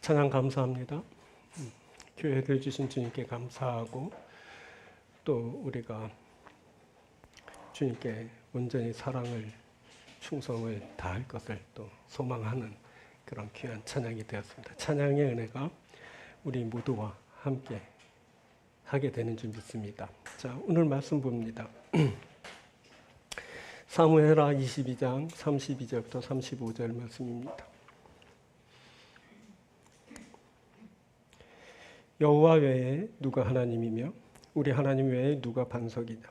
찬양 감사합니다. 교회를 주신 주님께 감사하고 또 우리가 주님께 온전히 사랑을 충성을 다할 것을 또 소망하는 그런 귀한 찬양이 되었습니다. 찬양의 은혜가 우리 모두와 함께 하게 되는 줄 믿습니다. 자, 오늘 말씀 봅니다. 사무엘하 22장 32절부터 35절 말씀입니다. 여호와 외에 누가 하나님이며 우리 하나님 외에 누가 반석이냐.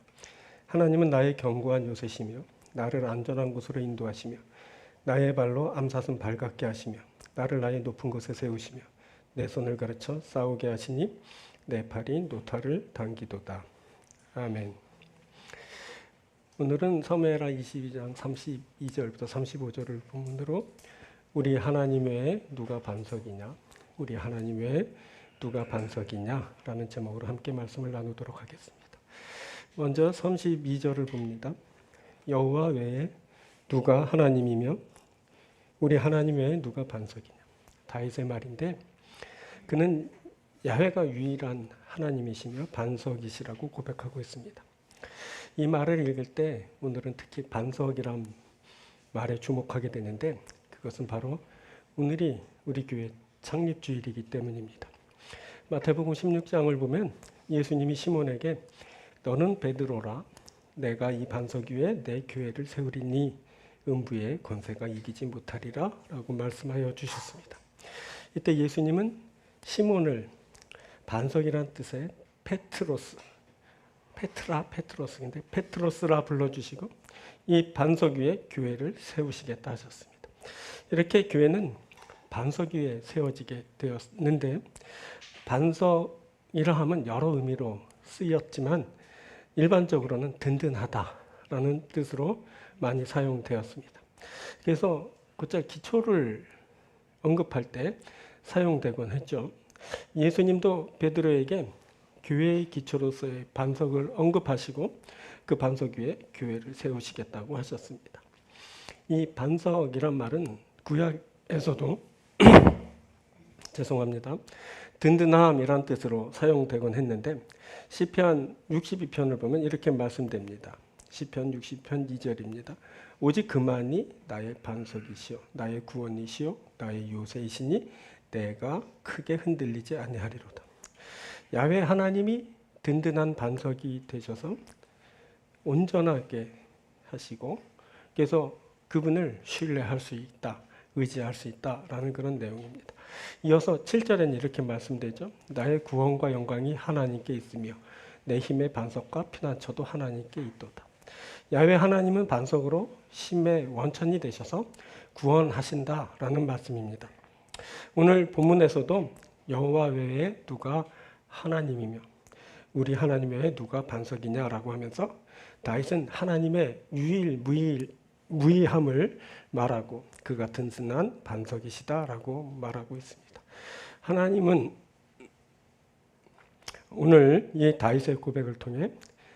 하나님은 나의 견고한 요새시며 나를 안전한 곳으로 인도하시며 나의 발로 암사슴 발같게 하시며 나를 나의 높은 곳에 세우시며 내 손을 가르쳐 싸우게 하시니 내 팔이 노타를 당기도다. 아멘. 오늘은 사무엘하 22장 32절부터 35절을 본문으로 우리 하나님 외에 누가 반석이냐, 우리 하나님 외에 누가 반석이냐 라는 제목으로 함께 말씀을 나누도록 하겠습니다. 먼저 32절을 봅니다. 여호와 외에 누가 하나님이며 우리 하나님 외에 누가 반석이냐. 다윗의 말인데 그는 야훼가 유일한 하나님이시며 반석이시라고 고백하고 있습니다. 이 말을 읽을 때 오늘은 특히 반석이란 말에 주목하게 되는데 그것은 바로 오늘이 우리 교회 창립주일이기 때문입니다. 마태복음 16장을 보면 예수님이 시몬에게 너는 베드로라 내가 이 반석 위에 내 교회를 세우리니 음부의 권세가 이기지 못하리라 라고 말씀하여 주셨습니다. 이때 예수님은 시몬을 반석이란 뜻의 페트로스인데 페트로스라 불러주시고 이 반석 위에 교회를 세우시겠다 하셨습니다. 이렇게 교회는 반석 위에 세워지게 되었는데 반석이라 하면 여러 의미로 쓰였지만 일반적으로는 든든하다라는 뜻으로 많이 사용되었습니다. 그래서 곧잘 기초를 언급할 때 사용되곤 했죠. 예수님도 베드로에게 교회의 기초로서의 반석을 언급하시고 그 반석 위에 교회를 세우시겠다고 하셨습니다. 이 반석이란 말은 구약에서도 죄송합니다. 든든함이란 뜻으로 사용되곤 했는데 시편 62편을 보면 이렇게 말씀됩니다. 시편 60편 2절입니다. 오직 그만이 나의 반석이시오 나의 구원이시오 나의 요새이시니 내가 크게 흔들리지 아니하리로다. 야훼 하나님이 든든한 반석이 되셔서 온전하게 하시고 그래서 그분을 신뢰할 수 있다, 의지할 수 있다라는 그런 내용입니다. 이어서 7절에는 이렇게 말씀되죠. 나의 구원과 영광이 하나님께 있으며 내 힘의 반석과 피난처도 하나님께 있도다. 야훼 하나님은 반석으로 힘의 원천이 되셔서 구원하신다라는 말씀입니다. 오늘 본문에서도 여호와 외에 누가 하나님이며 우리 하나님 외에 누가 반석이냐라고 하면서 다윗은 하나님의 무의함을 말하고 그가 든든한 반석이시다라고 말하고 있습니다. 하나님은 오늘 이 다윗의 고백을 통해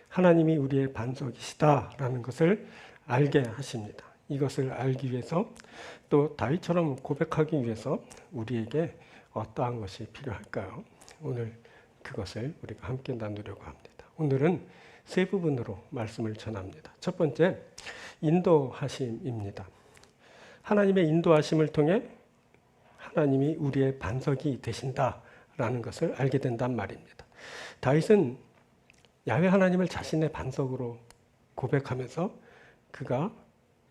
하나님이 우리의 반석이시다라는 것을 알게 하십니다. 이것을 알기 위해서 또 다윗처럼 고백하기 위해서 우리에게 어떠한 것이 필요할까요? 오늘 그것을 우리가 함께 나누려고 합니다. 오늘은 세 부분으로 말씀을 전합니다. 첫 번째, 인도하심입니다. 하나님의 인도하심을 통해 하나님이 우리의 반석이 되신다라는 것을 알게 된단 말입니다. 다윗은 야훼 하나님을 자신의 반석으로 고백하면서 그가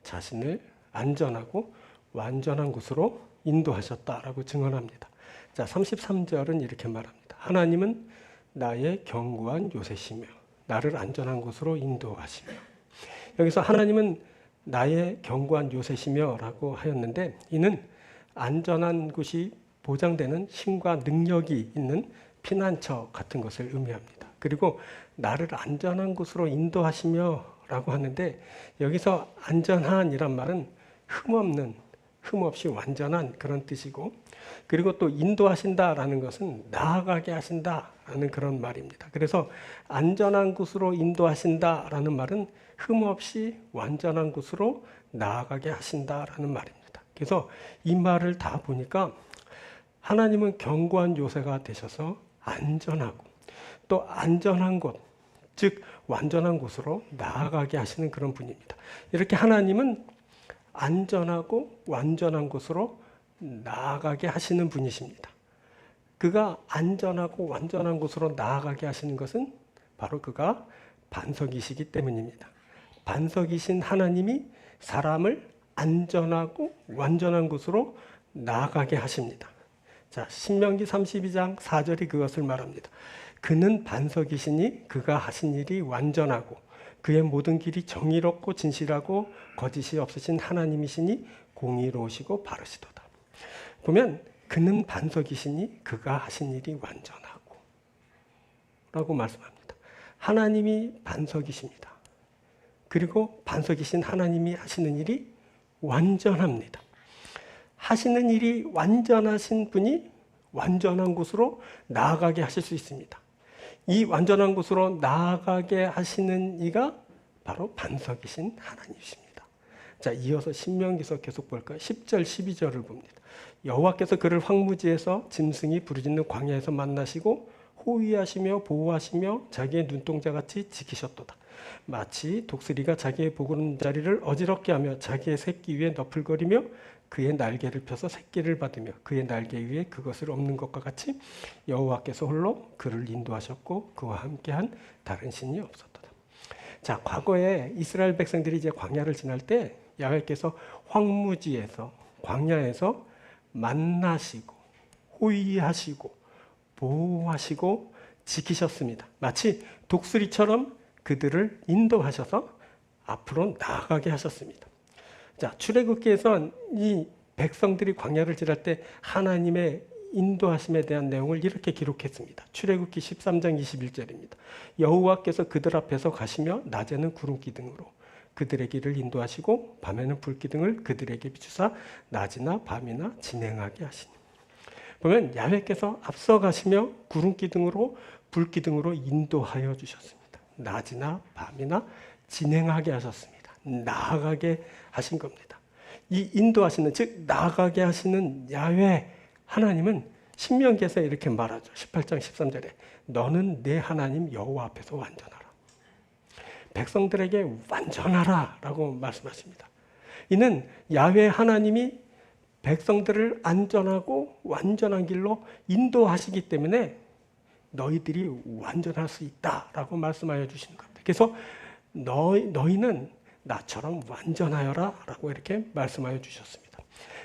자신을 안전하고 완전한 곳으로 인도하셨다라고 증언합니다. 자, 33절은 이렇게 말합니다. 하나님은 나의 견고한 요새시며 나를 안전한 곳으로 인도하시며. 여기서 하나님은 나의 견고한 요새시며 라고 하였는데 이는 안전한 곳이 보장되는 힘과 능력이 있는 피난처 같은 것을 의미합니다. 그리고 나를 안전한 곳으로 인도하시며 라고 하는데 여기서 안전한이란 말은 흠없이 완전한 그런 뜻이고 그리고 또 인도하신다라는 것은 나아가게 하신다라는 그런 말입니다. 그래서 안전한 곳으로 인도하신다라는 말은 흠없이 완전한 곳으로 나아가게 하신다라는 말입니다. 그래서 이 말을 다 보니까 하나님은 견고한 요새가 되셔서 안전하고 또 안전한 곳, 즉 완전한 곳으로 나아가게 하시는 그런 분입니다. 이렇게 하나님은 안전하고 완전한 곳으로 나아가게 하시는 분이십니다. 그가 안전하고 완전한 곳으로 나아가게 하시는 것은 바로 그가 반석이시기 때문입니다. 반석이신 하나님이 사람을 안전하고 완전한 곳으로 나아가게 하십니다. 자, 신명기 32장 4절이 그것을 말합니다. 그는 반석이시니 그가 하신 일이 완전하고 그의 모든 길이 정의롭고 진실하고 거짓이 없으신 하나님이시니 공의로우시고 바르시도다. 보면 그는 반석이시니 그가 하신 일이 완전하고 라고 말씀합니다. 하나님이 반석이십니다. 그리고 반석이신 하나님이 하시는 일이 완전합니다. 하시는 일이 완전하신 분이 완전한 곳으로 나아가게 하실 수 있습니다. 이 완전한 곳으로 나아가게 하시는 이가 바로 반석이신 하나님이십니다. 자, 이어서 신명기서 계속 볼까요? 10절, 12절을 봅니다. 여호와께서 그를 황무지에서 짐승이 부르짖는 광야에서 만나시고 호위하시며 보호하시며 자기의 눈동자같이 지키셨도다. 마치 독수리가 자기의 보금자리를 어지럽게 하며 자기의 새끼 위에 너풀거리며 그의 날개를 펴서 새끼를 받으며 그의 날개 위에 그것을 엎는 것과 같이 여호와께서 홀로 그를 인도하셨고 그와 함께한 다른 신이 없었도다. 자, 과거에 이스라엘 백성들이 이제 광야를 지날 때 야훼께서 황무지에서 광야에서 만나시고 호위하시고 보호하시고 지키셨습니다. 마치 독수리처럼 그들을 인도하셔서 앞으로 나아가게 하셨습니다. 자, 출애굽기에선 이 백성들이 광야를 지날 때 하나님의 인도하심에 대한 내용을 이렇게 기록했습니다. 출애굽기 13장 21절입니다. 여호와께서 그들 앞에서 가시며 낮에는 구름 기둥으로 그들의 길을 인도하시고 밤에는 불 기둥을 그들에게 비추사 낮이나 밤이나 진행하게 하시니. 보면 야훼께서 앞서 가시며 구름 기둥으로 불 기둥으로 인도하여 주셨습니다. 낮이나 밤이나 진행하게 하셨습니다. 나아가게 하신 겁니다. 이 인도하시는, 즉 나아가게 하시는 야훼 하나님은 신명기에서 이렇게 말하죠. 18장 13절에 너는 내 하나님 여호와 앞에서 완전하라. 백성들에게 완전하라 라고 말씀하십니다. 이는 야훼 하나님이 백성들을 안전하고 완전한 길로 인도하시기 때문에 너희들이 완전할 수 있다라고 말씀하여 주시는 겁니다. 그래서 너희는 나처럼 완전하여라 라고 이렇게 말씀하여 주셨습니다.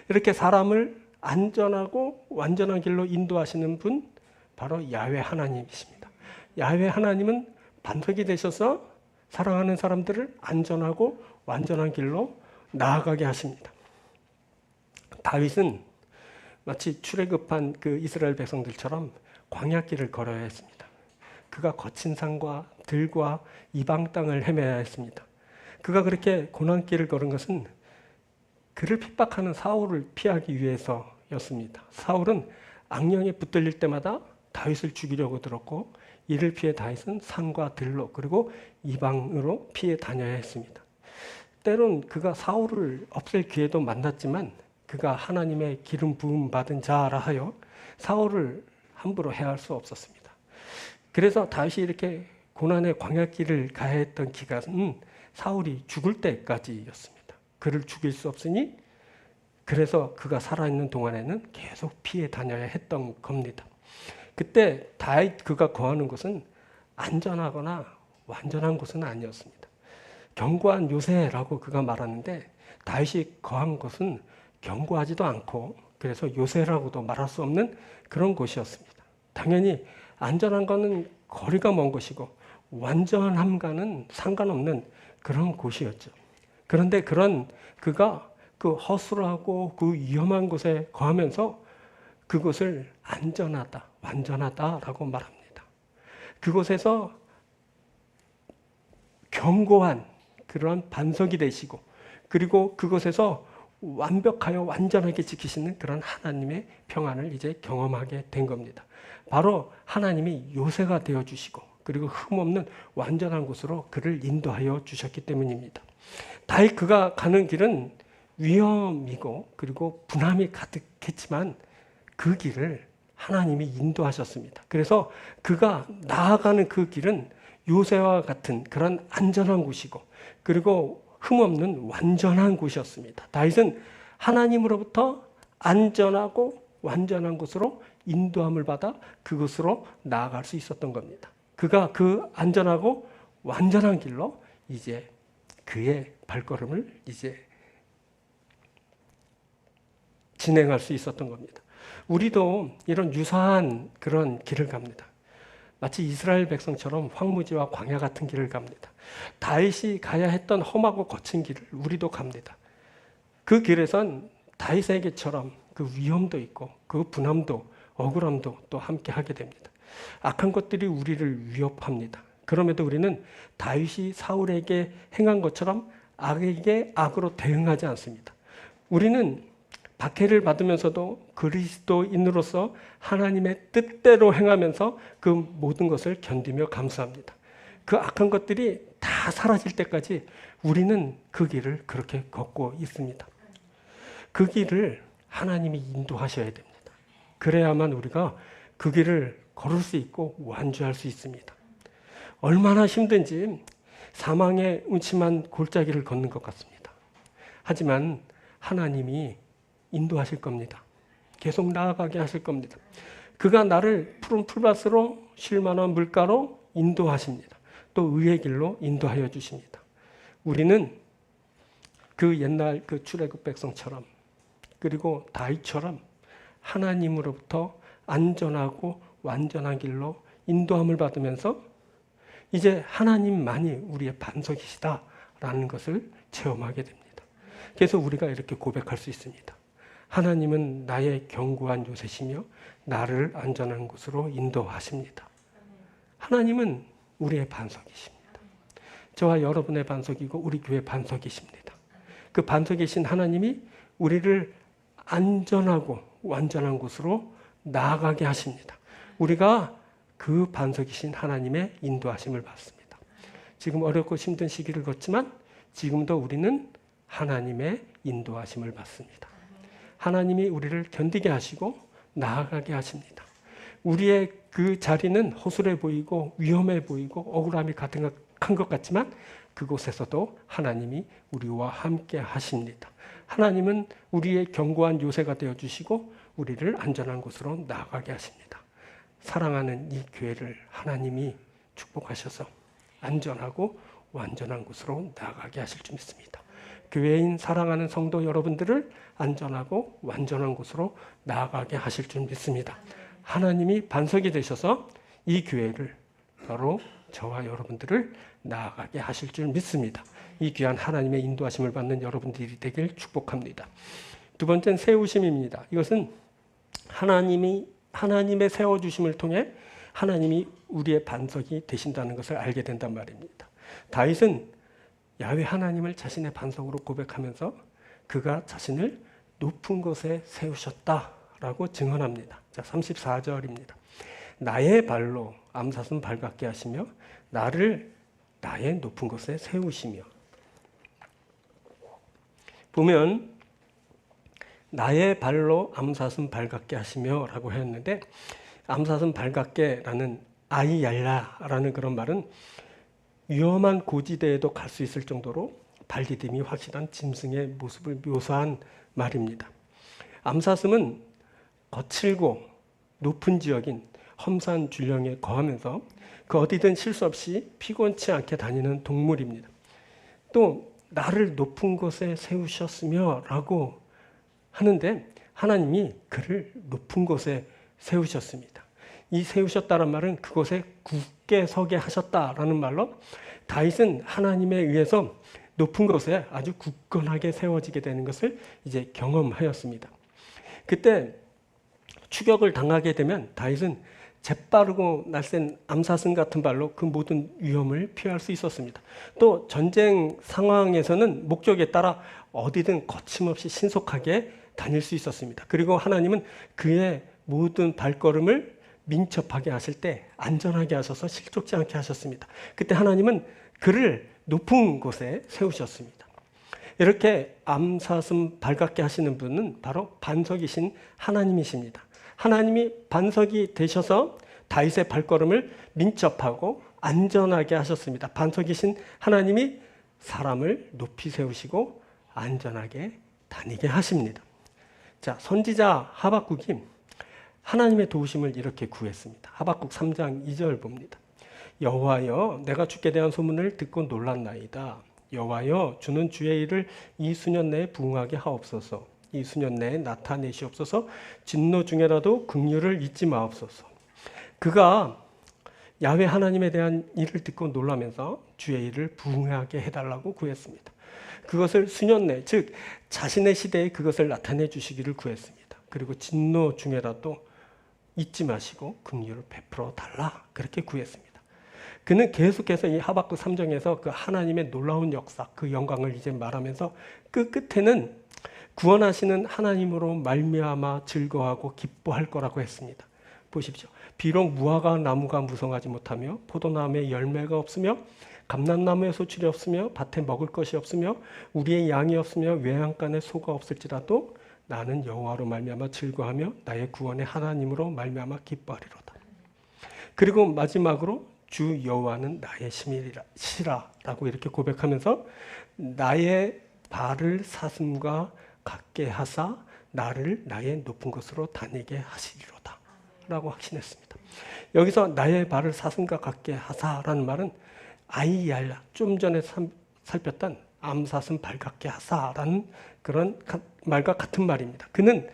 이렇게 사람을 안전하고 완전한 길로 인도하시는 분 바로 야훼 하나님이십니다. 야훼 하나님은 반석이 되셔서 사랑하는 사람들을 안전하고 완전한 길로 나아가게 하십니다. 다윗은 마치 출애굽한 그 이스라엘 백성들처럼 광야길을 걸어야 했습니다. 그가 거친 산과 들과 이방 땅을 헤매야 했습니다. 그가 그렇게 고난길을 걸은 것은 그를 핍박하는 사울을 피하기 위해서였습니다. 사울은 악령에 붙들릴 때마다 다윗을 죽이려고 들었고 이를 피해 다윗은 산과 들로 그리고 이방으로 피해 다녀야 했습니다. 때론 그가 사울을 없앨 기회도 만났지만 그가 하나님의 기름 부음 받은 자라 하여 사울을 함부로 해할 수 없었습니다. 그래서 다윗이 이렇게 고난의 광야길을 가야 했던 기간은 사울이 죽을 때까지였습니다. 그를 죽일 수 없으니 그래서 그가 살아있는 동안에는 계속 피해 다녀야 했던 겁니다. 그때 다윗 그가 거하는 곳은 안전하거나 완전한 곳은 아니었습니다. 견고한 요새라고 그가 말하는데 다윗이 거한 곳은 견고하지도 않고 그래서 요새라고도 말할 수 없는 그런 곳이었습니다. 당연히 안전한 것은 거리가 먼 것이고 완전함과는 상관없는 그런 곳이었죠. 그런데 그가 그 허술하고 그 위험한 곳에 거하면서 그곳을 안전하다, 완전하다라고 말합니다. 그곳에서 견고한 그러한 반석이 되시고 그리고 그곳에서 완벽하여 완전하게 지키시는 그런 하나님의 평안을 이제 경험하게 된 겁니다. 바로 하나님이 요새가 되어주시고 그리고 흠없는 완전한 곳으로 그를 인도하여 주셨기 때문입니다. 다윗 그가 가는 길은 위험이고 그리고 분함이 가득했지만 그 길을 하나님이 인도하셨습니다. 그래서 그가 나아가는 그 길은 요새와 같은 그런 안전한 곳이고 그리고 흠없는 완전한 곳이었습니다. 다윗은 하나님으로부터 안전하고 완전한 곳으로 인도함을 받아 그곳으로 나아갈 수 있었던 겁니다. 그가 그 안전하고 완전한 길로 이제 그의 발걸음을 이제 진행할 수 있었던 겁니다. 우리도 이런 유사한 그런 길을 갑니다. 마치 이스라엘 백성처럼 황무지와 광야 같은 길을 갑니다. 다윗이 가야 했던 험하고 거친 길을 우리도 갑니다. 그 길에선 다윗에게처럼 그 위험도 있고 그 분함도 억울함도 또 함께 하게 됩니다. 악한 것들이 우리를 위협합니다. 그럼에도 우리는 다윗이 사울에게 행한 것처럼 악에게 악으로 대응하지 않습니다. 우리는 박해를 받으면서도 그리스도인으로서 하나님의 뜻대로 행하면서 그 모든 것을 견디며 감수합니다. 그 악한 것들이 다 사라질 때까지 우리는 그 길을 그렇게 걷고 있습니다. 그 길을 하나님이 인도하셔야 됩니다. 그래야만 우리가 그 길을 걸을 수 있고 완주할 수 있습니다. 얼마나 힘든지 사망의 음침한 골짜기를 걷는 것 같습니다. 하지만 하나님이 인도하실 겁니다. 계속 나아가게 하실 겁니다. 그가 나를 푸른 풀밭으로 쉴 만한 물가로 인도하십니다. 또 의의 길로 인도하여 주십니다. 우리는 그 옛날 그 출애굽 백성처럼 그리고 다윗처럼 하나님으로부터 안전하고 완전한 길로 인도함을 받으면서 이제 하나님만이 우리의 반석이시다라는 것을 체험하게 됩니다. 그래서 우리가 이렇게 고백할 수 있습니다. 하나님은 나의 견고한 요새시며 나를 안전한 곳으로 인도하십니다. 하나님은 우리의 반석이십니다. 저와 여러분의 반석이고 우리 교회의 반석이십니다. 그 반석이신 하나님이 우리를 안전하고 완전한 곳으로 나아가게 하십니다. 우리가 그 반석이신 하나님의 인도하심을 받습니다. 지금 어렵고 힘든 시기를 걷지만 지금도 우리는 하나님의 인도하심을 받습니다. 하나님이 우리를 견디게 하시고 나아가게 하십니다. 우리의 그 자리는 허술해 보이고 위험해 보이고 억울함이 가득한 것 같지만 그곳에서도 하나님이 우리와 함께 하십니다. 하나님은 우리의 견고한 요새가 되어주시고 우리를 안전한 곳으로 나아가게 하십니다. 사랑하는 이 교회를 하나님이 축복하셔서 안전하고 완전한 곳으로 나아가게 하실 줄 믿습니다. 교회인 사랑하는 성도 여러분들을 안전하고 완전한 곳으로 나아가게 하실 줄 믿습니다. 하나님이 반석이 되셔서 이 교회를 바로 저와 여러분들을 나아가게 하실 줄 믿습니다. 이 귀한 하나님의 인도하심을 받는 여러분들이 되길 축복합니다. 두 번째는 세우심입니다. 이것은 하나님의 세워주심을 통해 하나님이 우리의 반석이 되신다는 것을 알게 된단 말입니다. 다윗은 야훼 하나님을 자신의 반석으로 고백하면서 그가 자신을 높은 곳에 세우셨다라고 증언합니다. 자, 34절입니다. 나의 발로 암사슴 발같게 하시며 나를 나의 높은 곳에 세우시며. 보면 나의 발로 암사슴 발같게 하시며 라고 했는데 암사슴 발같게라는 아이얄라라는 그런 말은 위험한 고지대에도 갈 수 있을 정도로 발디딤이 확실한 짐승의 모습을 묘사한 말입니다. 암사슴은 거칠고 높은 지역인 험산 줄령에 거하면서 그 어디든 실수 없이 피곤치 않게 다니는 동물입니다. 또 나를 높은 곳에 세우셨으며 라고 하는데 하나님이 그를 높은 곳에 세우셨습니다. 이 세우셨다는 말은 그곳에 굳게 서게 하셨다라는 말로 다윗은 하나님에 의해서 높은 곳에 아주 굳건하게 세워지게 되는 것을 이제 경험하였습니다. 그때 추격을 당하게 되면 다윗은 재빠르고 날쌘 암사슴 같은 발로 그 모든 위험을 피할 수 있었습니다. 또 전쟁 상황에서는 목적에 따라 어디든 거침없이 신속하게 다닐 수 있었습니다. 그리고 하나님은 그의 모든 발걸음을 민첩하게 하실 때 안전하게 하셔서 실족지 않게 하셨습니다. 그때 하나님은 그를 높은 곳에 세우셨습니다. 이렇게 암사슴 발같게 하시는 분은 바로 반석이신 하나님이십니다. 하나님이 반석이 되셔서 다윗의 발걸음을 민첩하고 안전하게 하셨습니다. 반석이신 하나님이 사람을 높이 세우시고 안전하게 다니게 하십니다. 자, 선지자 하박국이 하나님의 도우심을 이렇게 구했습니다. 하박국 3장 2절 봅니다. 여호와여, 내가 주께 대한 소문을 듣고 놀랐나이다. 여호와여, 주는 주의 일을 이 수년 내에 부응하게 하옵소서. 이 수년 내에 나타내시옵소서. 진노 중에라도 긍휼을 잊지 마옵소서. 그가 야훼 하나님에 대한 일을 듣고 놀라면서 주의 일을 부응하게 해달라고 구했습니다. 그것을 수년 내, 즉 자신의 시대에 그것을 나타내 주시기를 구했습니다. 그리고 진노 중에라도 잊지 마시고 긍휼을 베풀어 달라, 그렇게 구했습니다. 그는 계속해서 이 하박국 3장에서 그 하나님의 놀라운 역사, 그 영광을 이제 말하면서 그 끝에는 구원하시는 하나님으로 말미암아 즐거워하고 기뻐할 거라고 했습니다. 보십시오. 비록 무화과 나무가 무성하지 못하며 포도나무에 열매가 없으며 감람나무에 소출이 없으며 밭에 먹을 것이 없으며 우리의 양이 없으며 외양간에 소가 없을지라도 나는 여호와로 말미암아 즐거워하며 나의 구원의 하나님으로 말미암아 기뻐하리로다. 그리고 마지막으로 주 여호와는 나의 시라라고 이렇게 고백하면서 나의 발을 사슴과 같게 하사 나를 나의 높은 곳으로 다니게 하시리로다 라고 확신했습니다. 여기서 나의 발을 사슴과 같게 하사라는 말은 아이얄라, 좀 전에 살폈던 암사슴 발같게 하사라는 그런 말과 같은 말입니다. 그는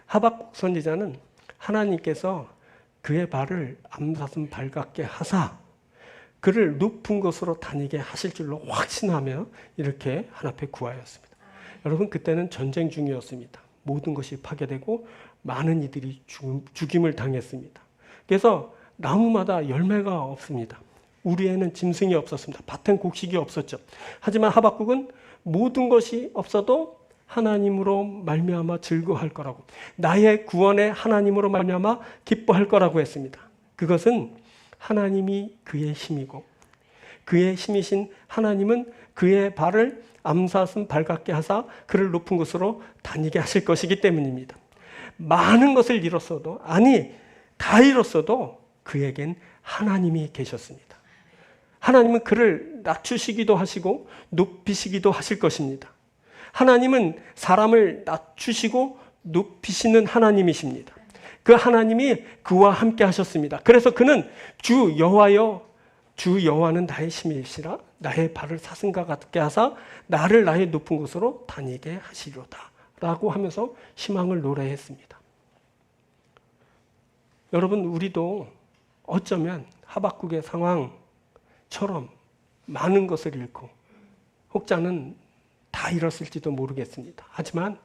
하박국 선지자는 하나님께서 그의 발을 암사슴 발같게 하사 그를 높은 곳으로 다니게 하실 줄로 확신하며 이렇게 하나님 앞에 구하였습니다. 여러분, 그때는 전쟁 중이었습니다. 모든 것이 파괴되고 많은 이들이 죽임을 당했습니다. 그래서 나무마다 열매가 없습니다. 우리에는 짐승이 없었습니다. 밭엔 곡식이 없었죠. 하지만 하박국은 모든 것이 없어도 하나님으로 말미암아 즐거워할 거라고, 나의 구원의 하나님으로 말미암아 기뻐할 거라고 했습니다. 그것은 하나님이 그의 힘이고 그의 힘이신 하나님은 그의 발을 암사슴 발같게 하사 그를 높은 곳으로 다니게 하실 것이기 때문입니다. 많은 것을 잃었어도, 아니 다 잃었어도 그에겐 하나님이 계셨습니다. 하나님은 그를 낮추시기도 하시고 높이시기도 하실 것입니다. 하나님은 사람을 낮추시고 높이시는 하나님이십니다. 그 하나님이 그와 함께 하셨습니다. 그래서 그는 주 여호와여, 주 여호와는 나의 힘이시라 나의 발을 사슴과 같게 하사 나를 나의 높은 곳으로 다니게 하시리로다 라고 하면서 희망을 노래했습니다. 여러분, 우리도 어쩌면 하박국의 상황처럼 많은 것을 잃고 혹자는 다 잃었을지도 모르겠습니다. 하지만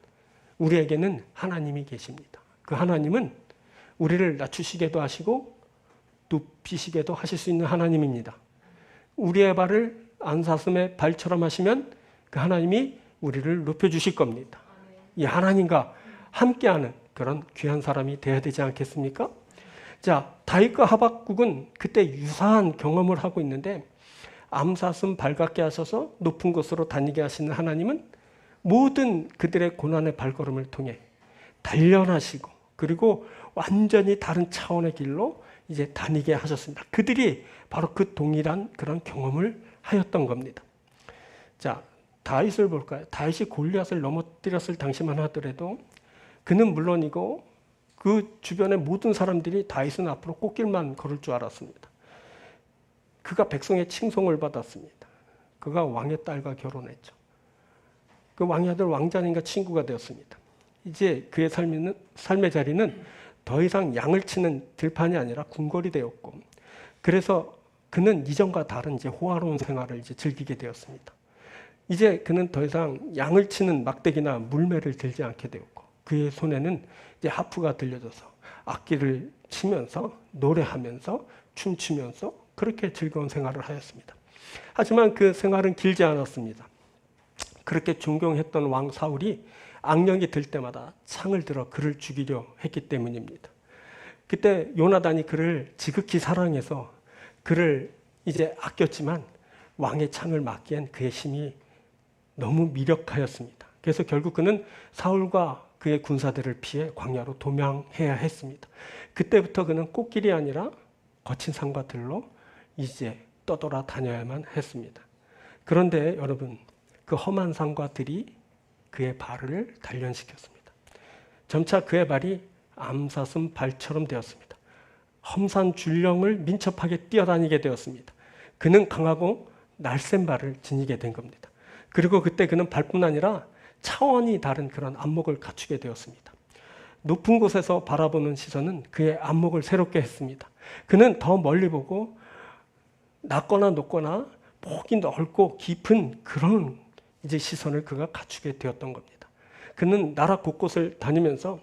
우리에게는 하나님이 계십니다. 그 하나님은 우리를 낮추시게도 하시고 높이시게도 하실 수 있는 하나님입니다. 우리의 발을 암사슴의 발처럼 하시면 그 하나님이 우리를 높여주실 겁니다. 이 하나님과 함께하는 그런 귀한 사람이 되어야 되지 않겠습니까? 자, 다윗과 하박국은 그때 유사한 경험을 하고 있는데 암사슴 발같게 하셔서 높은 곳으로 다니게 하시는 하나님은 모든 그들의 고난의 발걸음을 통해 단련하시고 그리고 완전히 다른 차원의 길로 이제 다니게 하셨습니다. 그들이 바로 그 동일한 그런 경험을 하였던 겁니다. 자, 다윗을 볼까요? 다윗이 골리앗을 넘어뜨렸을 당시만 하더라도 그는 물론이고 그 주변의 모든 사람들이 다윗은 앞으로 꽃길만 걸을 줄 알았습니다. 그가 백성의 칭송을 받았습니다. 그가 왕의 딸과 결혼했죠. 그 왕의 아들 왕자님과 친구가 되었습니다. 이제 그의 삶의 자리는 더 이상 양을 치는 들판이 아니라 궁궐이 되었고, 그래서 그는 이전과 다른 이제 호화로운 생활을 이제 즐기게 되었습니다. 이제 그는 더 이상 양을 치는 막대기나 물매를 들지 않게 되었고, 그의 손에는 이제 하프가 들려져서 악기를 치면서 노래하면서 춤추면서 그렇게 즐거운 생활을 하였습니다. 하지만 그 생활은 길지 않았습니다. 그렇게 존경했던 왕 사울이 악령이 들 때마다 창을 들어 그를 죽이려 했기 때문입니다. 그때 요나단이 그를 지극히 사랑해서 그를 이제 아꼈지만 왕의 창을 막기엔 그의 힘이 너무 미력하였습니다. 그래서 결국 그는 사울과 그의 군사들을 피해 광야로 도망해야 했습니다. 그때부터 그는 꽃길이 아니라 거친 산과 들로 이제 떠돌아 다녀야만 했습니다. 그런데 여러분, 그 험한 산과 들이 그의 발을 단련시켰습니다. 점차 그의 발이 암사슴 발처럼 되었습니다. 험산 줄령을 민첩하게 뛰어다니게 되었습니다. 그는 강하고 날쌘 발을 지니게 된 겁니다. 그리고 그때 그는 발뿐 아니라 차원이 다른 그런 안목을 갖추게 되었습니다. 높은 곳에서 바라보는 시선은 그의 안목을 새롭게 했습니다. 그는 더 멀리 보고 낮거나 높거나 폭이 넓고 깊은 그런 이제 시선을 그가 갖추게 되었던 겁니다. 그는 나라 곳곳을 다니면서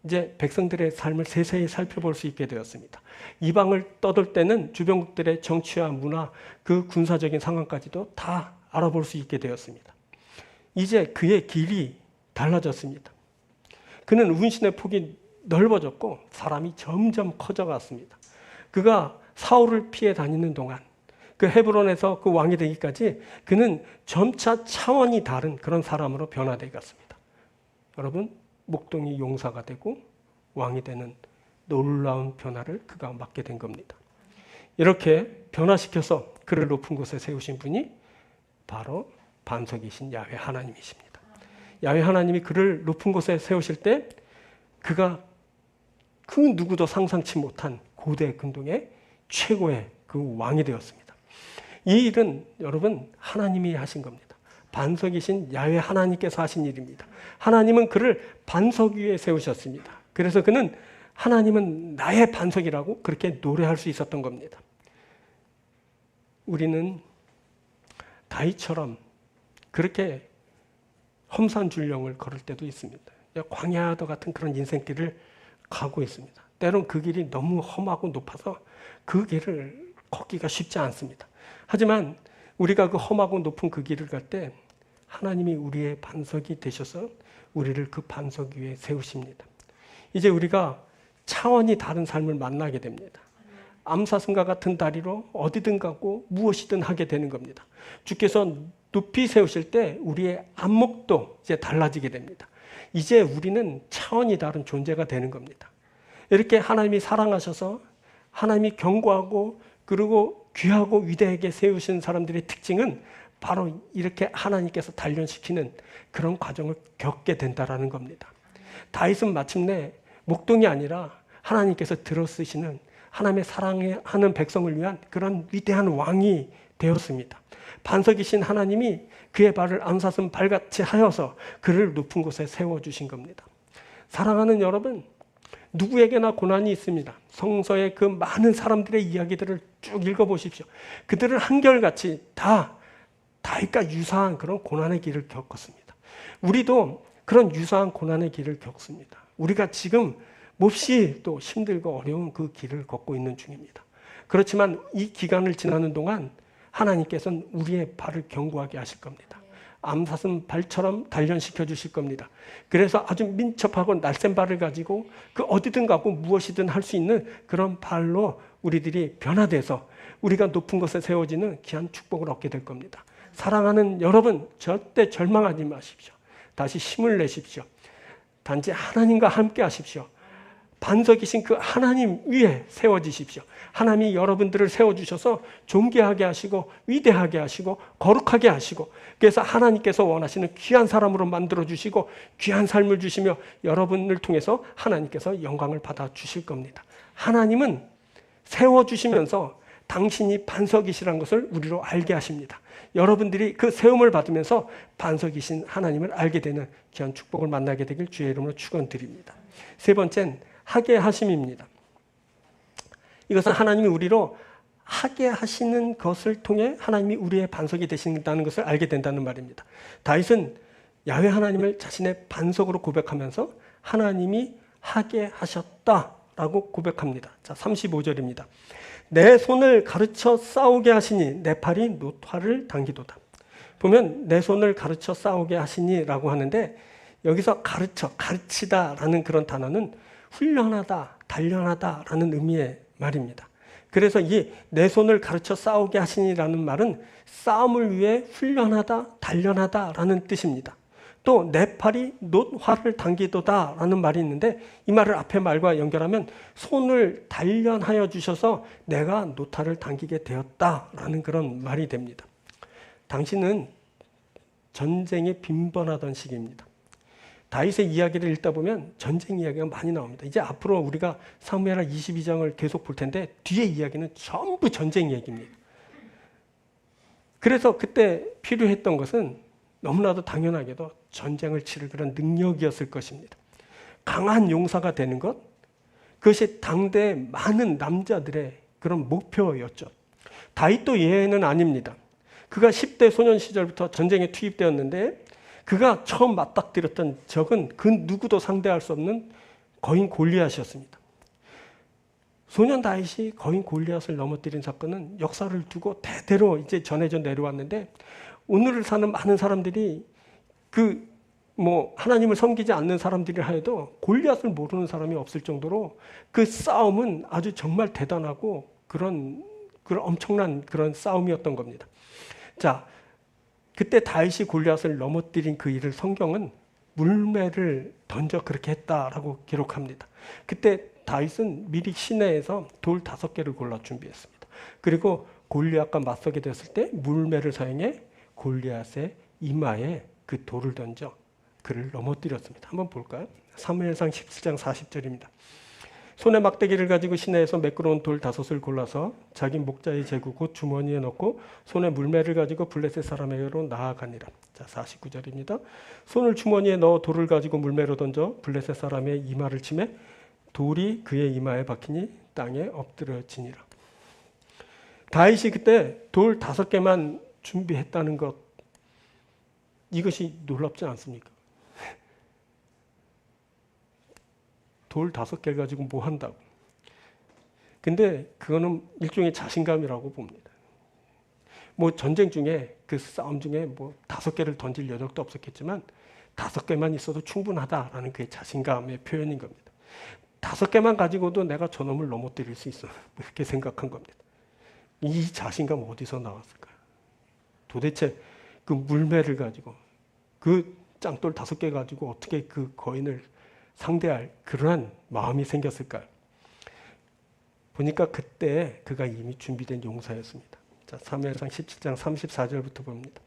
이제 백성들의 삶을 세세히 살펴볼 수 있게 되었습니다. 이방을 떠돌 때는 주변국들의 정치와 문화, 그 군사적인 상황까지도 다 알아볼 수 있게 되었습니다. 이제 그의 길이 달라졌습니다. 그는 운신의 폭이 넓어졌고 사람이 점점 커져갔습니다. 그가 사울을 피해 다니는 동안 그 헤브론에서 그 왕이 되기까지 그는 점차 차원이 다른 그런 사람으로 변화되어 갔습니다. 여러분, 목동이 용사가 되고 왕이 되는 놀라운 변화를 그가 맞게 된 겁니다. 이렇게 변화시켜서 그를 높은 곳에 세우신 분이 바로 반석이신 야훼 하나님이십니다. 야훼 하나님이 그를 높은 곳에 세우실 때 그가 그 누구도 상상치 못한 고대 근동의 최고의 그 왕이 되었습니다. 이 일은 여러분 하나님이 하신 겁니다. 반석이신 야훼 하나님께서 하신 일입니다. 하나님은 그를 반석 위에 세우셨습니다. 그래서 그는 하나님은 나의 반석이라고 그렇게 노래할 수 있었던 겁니다. 우리는 다윗처럼 그렇게 험산 줄령을 걸을 때도 있습니다. 광야도 같은 그런 인생길을 가고 있습니다. 때론 그 길이 너무 험하고 높아서 그 길을 걷기가 쉽지 않습니다. 하지만 우리가 그 험하고 높은 그 길을 갈 때 하나님이 우리의 반석이 되셔서 우리를 그 반석 위에 세우십니다. 이제 우리가 차원이 다른 삶을 만나게 됩니다. 암사슴과 같은 다리로 어디든 가고 무엇이든 하게 되는 겁니다. 주께서 높이 세우실 때 우리의 안목도 이제 달라지게 됩니다. 이제 우리는 차원이 다른 존재가 되는 겁니다. 이렇게 하나님이 사랑하셔서 하나님이 견고하고 그리고 귀하고 위대하게 세우신 사람들의 특징은 바로 이렇게 하나님께서 단련시키는 그런 과정을 겪게 된다라는 겁니다. 다윗은 마침내 목동이 아니라 하나님께서 들어쓰시는 하나님의 사랑하는 백성을 위한 그런 위대한 왕이 되었습니다. 반석이신 하나님이 그의 발을 암사슴 발같이 하여서 그를 높은 곳에 세워주신 겁니다. 사랑하는 여러분, 누구에게나 고난이 있습니다. 성서의 그 많은 사람들의 이야기들을 쭉 읽어보십시오. 그들은 한결같이 다 다윗과 유사한 그런 고난의 길을 겪었습니다. 우리도 그런 유사한 고난의 길을 겪습니다. 우리가 지금 몹시 또 힘들고 어려운 그 길을 걷고 있는 중입니다. 그렇지만 이 기간을 지나는 동안 하나님께서는 우리의 발을 견고하게 하실 겁니다. 암사슴 발처럼 단련시켜 주실 겁니다. 그래서 아주 민첩하고 날쌘 발을 가지고 그 어디든 가고 무엇이든 할 수 있는 그런 발로 우리들이 변화돼서 우리가 높은 곳에 세워지는 귀한 축복을 얻게 될 겁니다. 사랑하는 여러분, 절대 절망하지 마십시오. 다시 힘을 내십시오. 단지 하나님과 함께 하십시오. 반석이신 그 하나님 위에 세워지십시오. 하나님이 여러분들을 세워주셔서 존귀하게 하시고 위대하게 하시고 거룩하게 하시고 그래서 하나님께서 원하시는 귀한 사람으로 만들어주시고 귀한 삶을 주시며 여러분을 통해서 하나님께서 영광을 받아 주실 겁니다. 하나님은 세워주시면서 당신이 반석이시라는 것을 우리로 알게 하십니다. 여러분들이 그 세움을 받으면서 반석이신 하나님을 알게 되는 귀한 축복을 만나게 되길 주의 이름으로 축원드립니다. 세 번째는 하게 하심입니다. 이것은 하나님이 우리로 하게 하시는 것을 통해 하나님이 우리의 반석이 되신다는 것을 알게 된다는 말입니다. 다윗은 야훼 하나님을 자신의 반석으로 고백하면서 하나님이 하게 하셨다라고 고백합니다. 자, 35절입니다. 내 손을 가르쳐 싸우게 하시니 내 팔이 노화를 당기도다. 보면 내 손을 가르쳐 싸우게 하시니라고 하는데 여기서 가르치다라는 그런 단어는 훈련하다, 단련하다라는 의미의 말입니다. 그래서 이 내 손을 가르쳐 싸우게 하시니라는 말은 싸움을 위해 훈련하다, 단련하다라는 뜻입니다. 또 내 팔이 놋화를 당기도다 라는 말이 있는데 이 말을 앞에 말과 연결하면 손을 단련하여 주셔서 내가 놋화를 당기게 되었다 라는 그런 말이 됩니다. 당시는 전쟁이 빈번하던 시기입니다. 다윗의 이야기를 읽다 보면 전쟁 이야기가 많이 나옵니다. 이제 앞으로 우리가 사무엘하 22장을 계속 볼 텐데 뒤에 이야기는 전부 전쟁 얘기입니다. 그래서 그때 필요했던 것은 너무나도 당연하게도 전쟁을 치를 그런 능력이었을 것입니다. 강한 용사가 되는 것, 그것이 당대 많은 남자들의 그런 목표였죠. 다윗도 예외는 아닙니다. 그가 10대 소년 시절부터 전쟁에 투입되었는데 그가 처음 맞닥뜨렸던 적은 그 누구도 상대할 수 없는 거인 골리앗이었습니다. 소년 다윗이 거인 골리앗을 넘어뜨린 사건은 역사를 두고 대대로 이제 전해져 내려왔는데 오늘을 사는 많은 사람들이 하나님을 섬기지 않는 사람들이 하여도 골리앗을 모르는 사람이 없을 정도로 그 싸움은 아주 정말 대단하고 그런 엄청난 그런 싸움이었던 겁니다. 자, 그때 다윗이 골리앗을 넘어뜨린 그 일을 성경은 물매를 던져 그렇게 했다라고 기록합니다. 그때 다윗은 미리 시내에서 돌 5개를 골라 준비했습니다. 그리고 골리앗과 맞서게 됐을 때 물매를 사용해 골리앗의 이마에 그 돌을 던져 그를 넘어뜨렸습니다. 한번 볼까요? 사무엘상 17장 40절입니다. 손에 막대기를 가지고 시내에서 매끄러운 돌 5을 골라서 자기 목자의 제구 곧 주머니에 넣고 손에 물매를 가지고 블레셋 사람에게로 나아가니라. 자, 49절입니다. 손을 주머니에 넣어 돌을 가지고 물매로 던져 블레셋 사람의 이마를 치매 돌이 그의 이마에 박히니 땅에 엎드러지니라. 다윗이 그때 돌 5개만 준비했다는 것, 이것이 놀랍지 않습니까? 돌 5개를 가지고 뭐 한다고. 근데 그거는 일종의 자신감이라고 봅니다. 뭐 전쟁 중에 그 싸움 중에 뭐 5개를 던질 여력도 없었겠지만 5개만 있어도 충분하다라는 그의 자신감의 표현인 겁니다. 5개만 가지고도 내가 저놈을 넘어뜨릴 수 있어. 그렇게 생각한 겁니다. 이 자신감 어디서 나왔을까요? 도대체 그 물매를 가지고 그 짱돌 5개 가지고 어떻게 그 거인을 상대할 그러한 마음이 생겼을까요? 보니까 그때 그가 이미 준비된 용사였습니다. 자, 사무엘상 17장 34절부터 봅니다.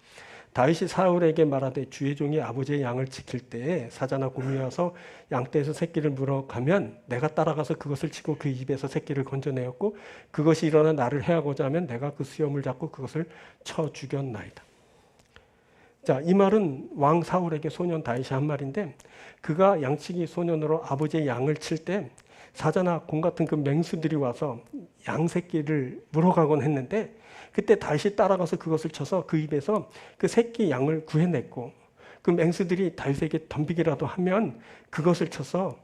다윗이 사울에게 말하되 주의 종이 아버지의 양을 지킬 때에 사자나 곰이 와서 양떼에서 새끼를 물어가면 내가 따라가서 그것을 치고 그 입에서 새끼를 건져내었고 그것이 일어나 나를 해하고자 하면 내가 그 수염을 잡고 그것을 쳐 죽였나이다. 자, 이 말은 왕 사울에게 소년 다윗이 한 말인데 그가 양치기 소년으로 아버지의 양을 칠 때 사자나 곰 같은 그 맹수들이 와서 양 새끼를 물어가곤 했는데 그때 다윗이 따라가서 그것을 쳐서 그 입에서 그 새끼 양을 구해냈고 그 맹수들이 다윗에게 덤비기라도 하면 그것을 쳐서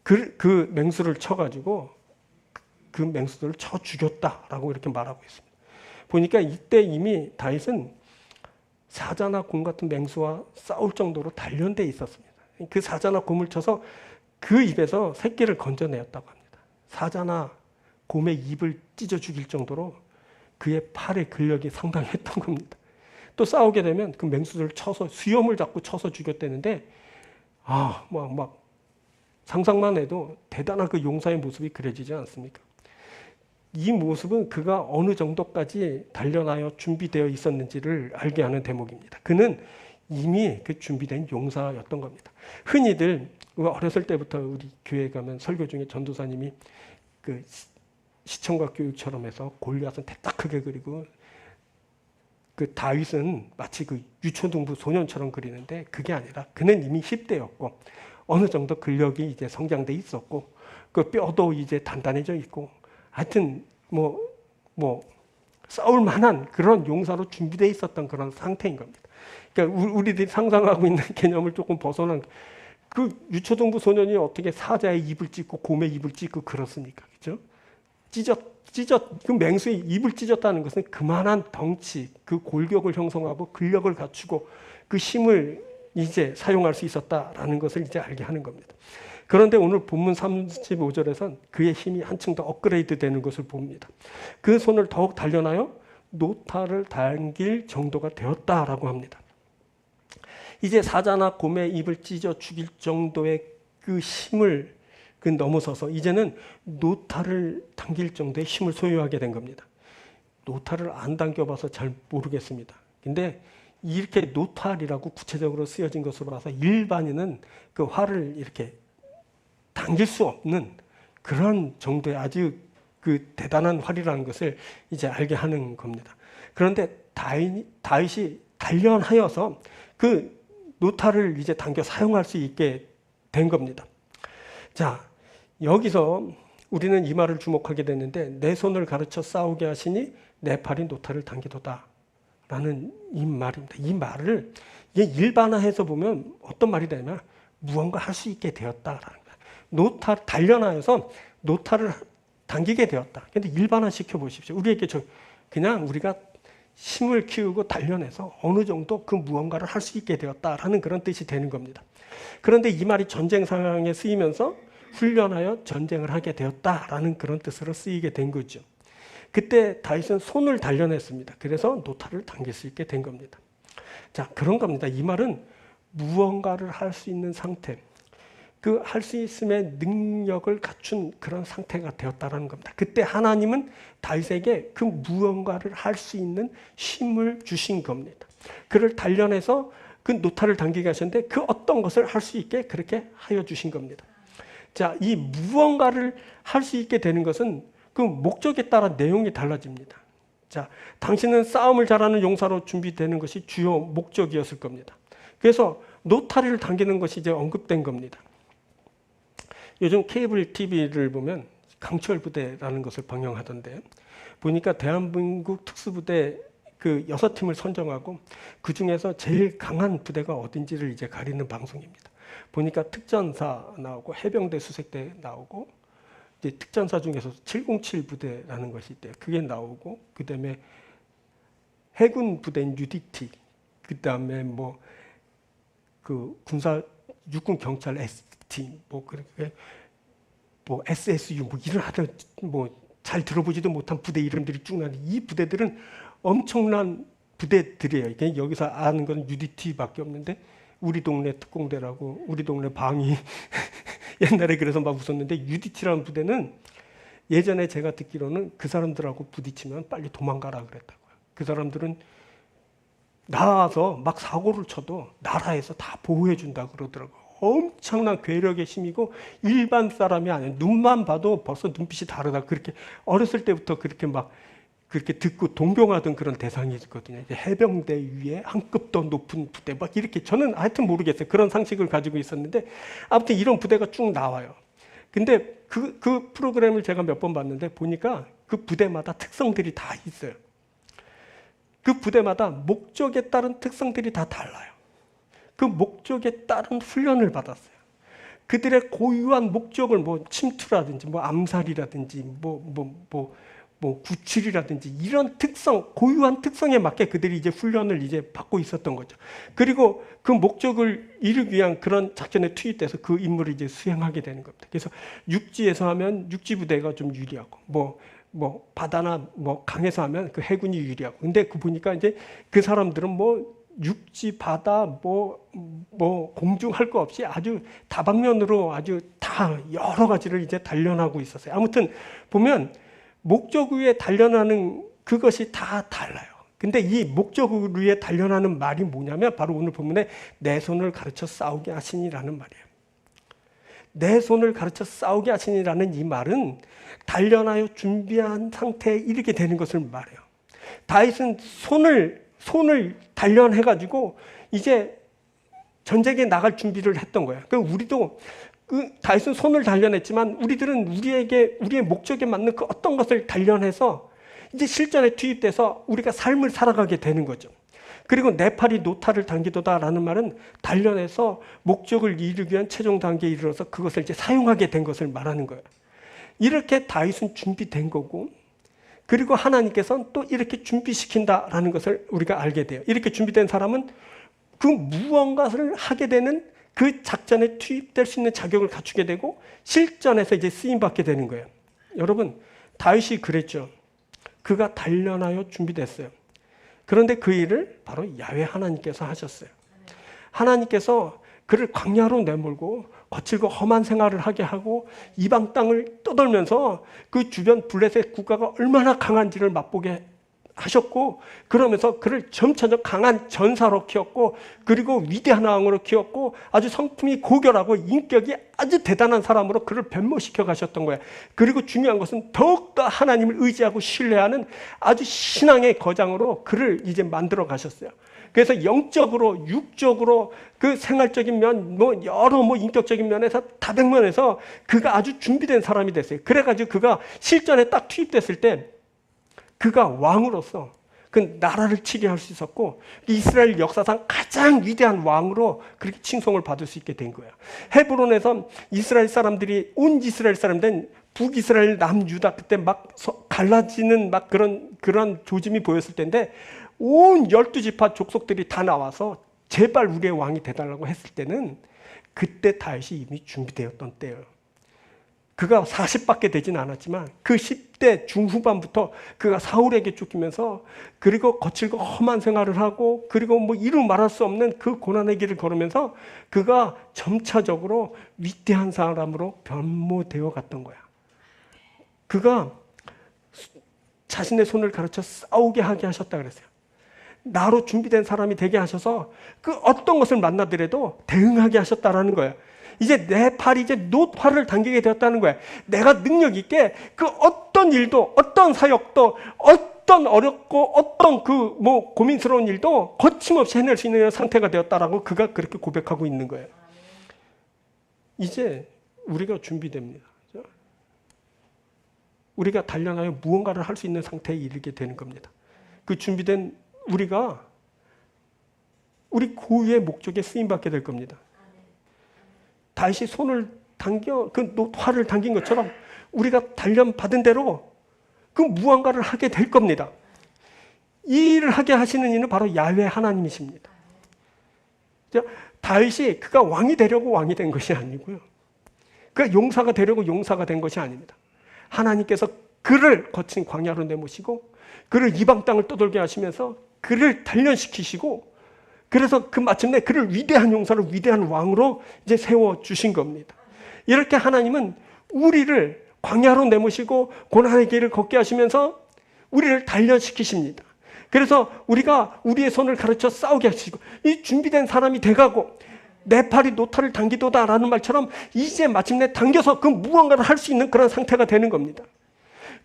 그 맹수를 쳐가지고 그 맹수들을 쳐 죽였다라고 이렇게 말하고 있습니다. 보니까 이때 이미 다윗은 사자나 곰 같은 맹수와 싸울 정도로 단련되어 있었습니다. 그 사자나 곰을 쳐서 그 입에서 새끼를 건져내었다고 합니다. 사자나 곰의 입을 찢어 죽일 정도로 그의 팔의 근력이 상당했던 겁니다. 또 싸우게 되면 그 맹수들을 쳐서 수염을 잡고 쳐서 죽였다는데 막 상상만 해도 대단한 그 용사의 모습이 그려지지 않습니까? 이 모습은 그가 어느 정도까지 단련하여 준비되어 있었는지를 알게 하는 대목입니다. 그는 이미 그 준비된 용사였던 겁니다. 흔히들 어렸을 때부터 우리 교회에 가면 설교 중에 전도사님이 그 시청각 교육처럼 해서 골리앗은 대딱 크게 그리고 그 다윗은 마치 그 유초등부 소년처럼 그리는데 그게 아니라 그는 이미 10대였고 어느 정도 근력이 이제 성장돼 있었고 그 뼈도 이제 단단해져 있고 하여튼 싸울 만한 그런 용사로 준비되어 있었던 그런 상태인 겁니다. 그러니까 우리들이 상상하고 있는 개념을 조금 벗어난 그 유초등부 소년이 어떻게 사자의 입을 찢고 곰의 입을 찢고 그렇습니까? 그죠? 그 맹수의 입을 찢었다는 것은 그만한 덩치, 그 골격을 형성하고 근력을 갖추고 그 힘을 이제 사용할 수 있었다라는 것을 이제 알게 하는 겁니다. 그런데 오늘 본문 35절에선 그의 힘이 한층 더 업그레이드 되는 것을 봅니다. 그 손을 더욱 단련하여 노타를 당길 정도가 되었다라고 합니다. 이제 사자나 곰의 입을 찢어 죽일 정도의 그 힘을 넘어서서 이제는 노타를 당길 정도의 힘을 소유하게 된 겁니다. 노타를 안 당겨봐서 잘 모르겠습니다. 근데 이렇게 노탈이라고 구체적으로 쓰여진 것으로 봐서 일반인은 그 활을 이렇게 당길 수 없는 그런 정도의 아주 그 대단한 활이라는 것을 이제 알게 하는 겁니다. 그런데 다윗이 단련하여서 그 노탈을 이제 당겨 사용할 수 있게 된 겁니다. 자, 여기서 우리는 이 말을 주목하게 됐는데 내 손을 가르쳐 싸우게 하시니 내 팔이 노탈을 당기도다 라는 이 말입니다. 이 말을 일반화해서 보면 어떤 말이 되냐면 무언가 할 수 있게 되었다라는 거예요. 노탈 단련하여서 노탈을 당기게 되었다. 근데 일반화시켜 보십시오. 우리에게 그냥 우리가 힘을 키우고 단련해서 어느 정도 그 무언가를 할 수 있게 되었다라는 그런 뜻이 되는 겁니다. 그런데 이 말이 전쟁 상황에 쓰이면서 훈련하여 전쟁을 하게 되었다라는 그런 뜻으로 쓰이게 된 거죠. 그때 다윗은 손을 단련했습니다. 그래서 노탈을 당길 수 있게 된 겁니다. 자, 그런 겁니다. 이 말은 무언가를 할 수 있는 상태, 그 할 수 있음의 능력을 갖춘 그런 상태가 되었다라는 겁니다. 그때 하나님은 다윗에게 그 무언가를 할 수 있는 힘을 주신 겁니다. 그를 단련해서 그 노탈을 당기게 하셨는데 그 어떤 것을 할 수 있게 그렇게 하여 주신 겁니다. 자, 이 무언가를 할 수 있게 되는 것은 그 목적에 따라 내용이 달라집니다. 자, 당신은 싸움을 잘하는 용사로 준비되는 것이 주요 목적이었을 겁니다. 그래서 노타리를 당기는 것이 이제 언급된 겁니다. 요즘 케이블 TV를 보면 강철 부대라는 것을 방영하던데 보니까 대한민국 특수부대 그 6팀을 선정하고 그 중에서 제일 강한 부대가 어딘지를 이제 가리는 방송입니다. 보니까 특전사 나오고 해병대 수색대 나오고 이제 특전사 중에서 707 부대라는 것이 있대요. 그게 나오고 그다음에 해군 부대인 UDT, 그다음에 뭐 그 군사 육군 경찰 ST, 뭐 그렇게 뭐 SSU 뭐 이런 하여튼 뭐 잘 들어보지도 못한 부대 이름들이 쭉 나는데 이 부대들은 엄청난 부대들이에요. 이게 여기서 아는 건 UDT밖에 없는데 우리 동네 특공대라고 우리 동네 방위 옛날에 그래서 막 웃었는데 UDT라는 부대는 예전에 제가 듣기로는 그 사람들하고 부딪히면 빨리 도망가라 그랬다고요. 그 사람들은 나와서 막 사고를 쳐도 나라에서 다 보호해 준다 그러더라고요. 엄청난 괴력의 힘이고 일반 사람이 아니에요. 눈만 봐도 벌써 눈빛이 다르다. 그렇게 어렸을 때부터 그렇게 막 그렇게 듣고 동경하던 그런 대상이 있거든요. 이제 해병대 위에 한 급 더 높은 부대 막 이렇게 저는 하여튼 모르겠어요. 그런 상식을 가지고 있었는데 아무튼 이런 부대가 쭉 나와요. 근데 그 프로그램을 제가 몇 번 봤는데 보니까 그 부대마다 특성들이 다 있어요. 그 부대마다 목적에 따른 특성들이 다 달라요. 그 목적에 따른 훈련을 받았어요. 그들의 고유한 목적을 뭐 침투라든지 뭐 암살이라든지 뭐 구출이라든지 이런 특성, 고유한 특성에 맞게 그들이 이제 훈련을 이제 받고 있었던 거죠. 그리고 그 목적을 이루기 위한 그런 작전에 투입돼서 그 임무를 이제 수행하게 되는 겁니다. 그래서 육지에서 하면 육지 부대가 좀 유리하고 뭐 바다나 뭐 강에서 하면 그 해군이 유리하고. 근데 그 보니까 이제 그 사람들은 뭐 육지, 바다, 뭐 공중 할 거 없이 아주 다방면으로 아주 다 여러 가지를 이제 단련하고 있었어요. 아무튼 보면 목적 위에 단련하는 그것이 다 달라요. 근데 이 목적 위에 단련하는 말이 뭐냐면 바로 오늘 본문에 내 손을 가르쳐 싸우게 하시니라는 말이에요. 내 손을 가르쳐 싸우게 하시니라는 이 말은 단련하여 준비한 상태에 이르게 되는 것을 말해요. 다윗은 손을 단련해가지고 이제 전쟁에 나갈 준비를 했던 거예요. 그러니까 우리도 다윗은 손을 단련했지만 우리들은 우리의 목적에 맞는 그 어떤 것을 단련해서 이제 실전에 투입돼서 우리가 삶을 살아가게 되는 거죠. 그리고 내 팔이 노타를 당기도다라는 말은 단련해서 목적을 이루기 위한 최종 단계에 이르러서 그것을 이제 사용하게 된 것을 말하는 거예요. 이렇게 다윗은 준비된 거고 그리고 하나님께서는 또 이렇게 준비시킨다라는 것을 우리가 알게 돼요. 이렇게 준비된 사람은 그 무언가를 하게 되는 그 작전에 투입될 수 있는 자격을 갖추게 되고 실전에서 이제 쓰임받게 되는 거예요. 여러분, 다윗이 그랬죠. 그가 단련하여 준비됐어요. 그런데 그 일을 바로 야훼 하나님께서 하셨어요. 하나님께서 그를 광야로 내몰고 거칠고 험한 생활을 하게 하고 이방 땅을 떠돌면서 그 주변 블레셋 국가가 얼마나 강한지를 맛보게 하셨고, 그러면서 그를 점차적 강한 전사로 키웠고, 그리고 위대한 왕으로 키웠고, 아주 성품이 고결하고 인격이 아주 대단한 사람으로 그를 변모시켜 가셨던 거예요. 그리고 중요한 것은 더욱더 하나님을 의지하고 신뢰하는 아주 신앙의 거장으로 그를 이제 만들어 가셨어요. 그래서 영적으로, 육적으로, 그 생활적인 면, 여러 인격적인 면에서 다백면에서 그가 아주 준비된 사람이 됐어요. 그래가지고 그가 실전에 딱 투입됐을 때 그가 왕으로서 그 나라를 치게 할 수 있었고, 이스라엘 역사상 가장 위대한 왕으로 그렇게 칭송을 받을 수 있게 된 거예요. 헤브론에서 이스라엘 사람들이, 온 이스라엘 사람들은 북이스라엘, 남유다, 그때 막 갈라지는 막 그런 조짐이 보였을 때인데, 온 12지파 족속들이 다 나와서 제발 우리의 왕이 되달라고 했을 때는 그때 다윗이 이미 준비되었던 때예요. 그가 40밖에 되진 않았지만 그 10대 중후반부터 그가 사울에게 쫓기면서, 그리고 거칠고 험한 생활을 하고, 그리고 이루 말할 수 없는 그 고난의 길을 걸으면서 그가 점차적으로 위대한 사람으로 변모되어 갔던 거야. 그가 자신의 손을 가르쳐 싸우게 하게 하셨다 그랬어요. 나로 준비된 사람이 되게 하셔서 그 어떤 것을 만나더라도 대응하게 하셨다라는 거예요. 이제 내 팔이 이제 노팔을 당기게 되었다는 거예요. 내가 능력 있게 그 어떤 일도, 어떤 사역도, 어떤 어렵고 어떤 고민스러운 일도 거침없이 해낼 수 있는 상태가 되었다라고 그가 그렇게 고백하고 있는 거예요. 이제 우리가 준비됩니다. 우리가 단련하여 무언가를 할 수 있는 상태에 이르게 되는 겁니다. 그 준비된 우리가 우리 고유의 목적에 쓰임받게 될 겁니다. 다시 손을 당겨 그 활을 당긴 것처럼 우리가 단련받은 대로 그 무언가를 하게 될 겁니다. 이 일을 하게 하시는 이는 바로 야훼 하나님이십니다. 다윗이 그가 왕이 되려고 왕이 된 것이 아니고요, 그가 용사가 되려고 용사가 된 것이 아닙니다. 하나님께서 그를 거친 광야로 내모시고 그를 이방 땅을 떠돌게 하시면서 그를 단련시키시고, 그래서 마침내 그를 위대한 용사로 위대한 왕으로 이제 세워주신 겁니다. 이렇게 하나님은 우리를 광야로 내모시고 고난의 길을 걷게 하시면서 우리를 단련시키십니다. 그래서 우리가 우리의 손을 가르쳐 싸우게 하시고, 이 준비된 사람이 돼가고 내 팔이 노타를 당기도다라는 말처럼 이제 마침내 당겨서 그 무언가를 할 수 있는 그런 상태가 되는 겁니다.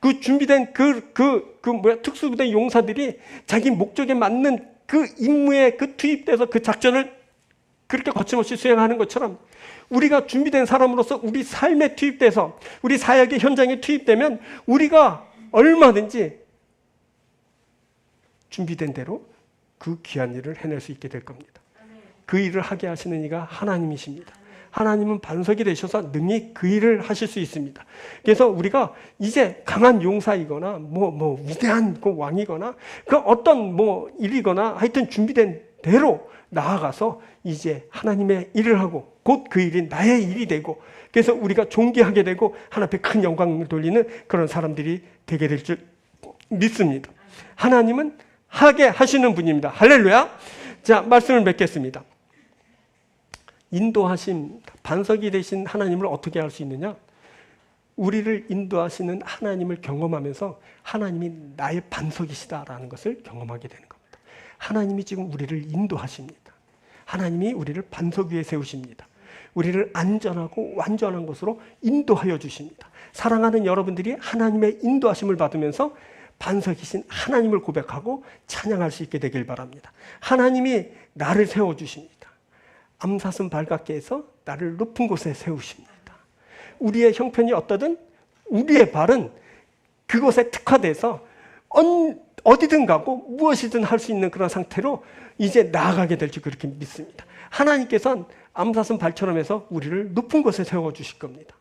그 준비된 특수부대 용사들이 자기 목적에 맞는 그 임무에 투입돼서 그 작전을 그렇게 거침없이 수행하는 것처럼 우리가 준비된 사람으로서 우리 삶에 투입돼서 우리 사역의 현장에 투입되면 우리가 얼마든지 준비된 대로 그 귀한 일을 해낼 수 있게 될 겁니다. 그 일을 하게 하시는 이가 하나님이십니다. 하나님은 반석이 되셔서 능히 그 일을 하실 수 있습니다. 그래서 우리가 이제 강한 용사이거나 위대한 그 왕이거나 그 어떤 일이거나 하여튼 준비된 대로 나아가서 이제 하나님의 일을 하고 곧 그 일이 나의 일이 되고, 그래서 우리가 존귀하게 되고 하나님 앞에 큰 영광을 돌리는 그런 사람들이 되게 될 줄 믿습니다. 하나님은 하게 하시는 분입니다. 할렐루야. 자, 말씀을 맺겠습니다. 인도하심, 반석이 되신 하나님을 어떻게 알 수 있느냐? 우리를 인도하시는 하나님을 경험하면서 하나님이 나의 반석이시다라는 것을 경험하게 되는 겁니다. 하나님이 지금 우리를 인도하십니다. 하나님이 우리를 반석 위에 세우십니다. 우리를 안전하고 완전한 곳으로 인도하여 주십니다. 사랑하는 여러분들이 하나님의 인도하심을 받으면서 반석이신 하나님을 고백하고 찬양할 수 있게 되길 바랍니다. 하나님이 나를 세워주십니다. 암사슴 발각계에서 나를 높은 곳에 세우십니다. 우리의 형편이 어떠든 우리의 발은 그곳에 특화돼서 어디든 가고 무엇이든 할 수 있는 그런 상태로 이제 나아가게 될 줄 그렇게 믿습니다. 하나님께서는 암사슴 발처럼 해서 우리를 높은 곳에 세워주실 겁니다.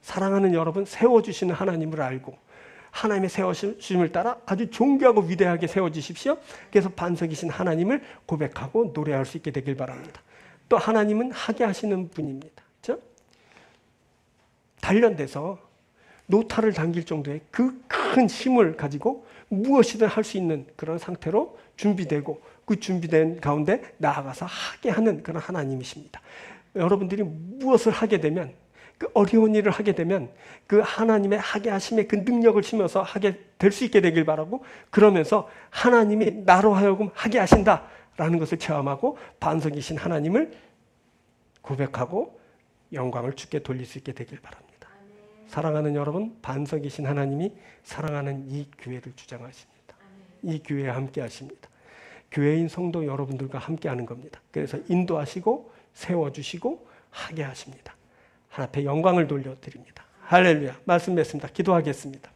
사랑하는 여러분, 세워주시는 하나님을 알고 하나님의 세워주심을 따라 아주 존귀하고 위대하게 세워주십시오. 그래서 반석이신 하나님을 고백하고 노래할 수 있게 되길 바랍니다. 또 하나님은 하게 하시는 분입니다. 그렇죠? 단련돼서 노타를 당길 정도의 그 큰 힘을 가지고 무엇이든 할 수 있는 그런 상태로 준비되고 그 준비된 가운데 나아가서 하게 하는 그런 하나님이십니다. 여러분들이 무엇을 하게 되면 그 어려운 일을 하게 되면 그 하나님의 하게 하심의 그 능력을 심어서 하게 될 수 있게 되길 바라고 그러면서 하나님이 나로 하여금 하게 하신다라는 것을 체험하고 반석이신 하나님을 고백하고 영광을 주께 돌릴 수 있게 되길 바랍니다. 사랑하는 여러분, 반석이신 하나님이 사랑하는 이 교회를 주장하십니다. 이 교회에 함께 하십니다. 교회인 성도 여러분들과 함께 하는 겁니다. 그래서 인도하시고 세워주시고 하게 하십니다. 하나님 앞에 영광을 돌려드립니다. 할렐루야. 말씀 맺습니다. 기도하겠습니다.